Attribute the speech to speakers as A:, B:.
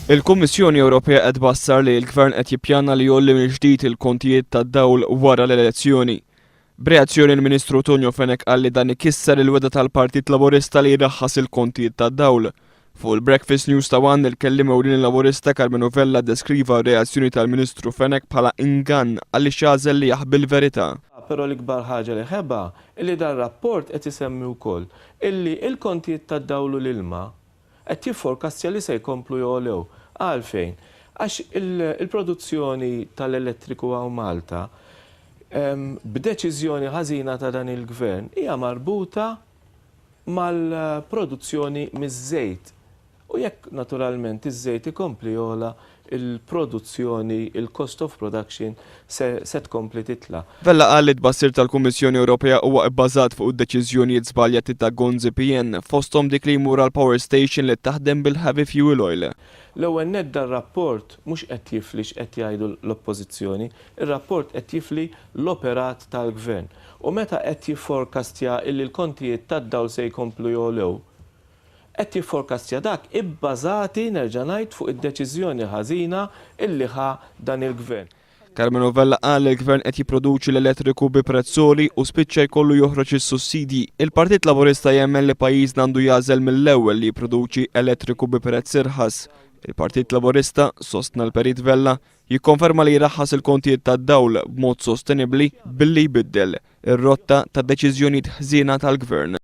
A: Il-Kummissjoni Ewropea qed tbassar li l-Gvern qed jippjana li jolli mill-ġdid il-kontijiet tad-dawl wara l-elezzjoni. B'reazzjoni l-Ministru Tonio Fenech qal li dan ikisser il-weda tal-Partit Laburista li jraħħas il-kontijiet tad-dawl. Fuq il-Breakfast News ta' One il-kellim ewlieni Laburista Carmen Novella deskriva r-reazzjoni tal-Ministru Fenech bħala ingann għalli xażel li jaħbi l-verità.
B: Però l-ikbar ħaġa li ħebba illi dan rapport qed isemmi wkoll illi il-kontijiet tad-dawl u l-ilma qed jifforkastja li se jkomplu jogħlew. Għalfejn, għax il-produzzjoni tal-elettriku għaw Malta b'deċiżjoni ħażina ta' dan il-gvern hija marbuta mal-produzzjoni miż-żejt. U jekk naturalment iż-żejt ikompli jogħla il-produzzjoni, il-cost of production se tkompli titla'.
A: Vella qal li tbassir tal-Kummissjoni Ewropea huwa bbażat fuq id-deċiżjonijiet żbaljati ta' Gonzi PN fosthom dik li jmur għall-power station li taħdem bil-heavy fuel oil.
B: L-ewwel nedda r-rapport mhux qed jifli x'qed jgħidu l-oppożizzjoni, ir-rapport qed jifli l-operat tal-gvern. U meta qed jifforkastja illi l-kontijiet tad-dawl se jkomplu jogħlew, qed jifforkastja dak ibbażati nerġa' ngħid fuq id-deċiżjoni ħażina illi ħa dan il-gvern.
A: Carmen Novella qal li l-Gvern qed jipproduċi l-elettriku bi prezzoli u spiċċa jkollu joħroġ is-sussidji. Il-Partit Laburista jemmen li pajjiżna għandu jażel mill-ewwel li jipproduċi elettriku bi prezz irħas. Il-Partit Laburista, sostna l-Perit Vella, jikkonferma li jraħħas il-kontijiet tad-dawl b'mod sostenibbli billi jbiddel ir-rotta tad-deċiżjonijiet ħżiena tal-Gvern.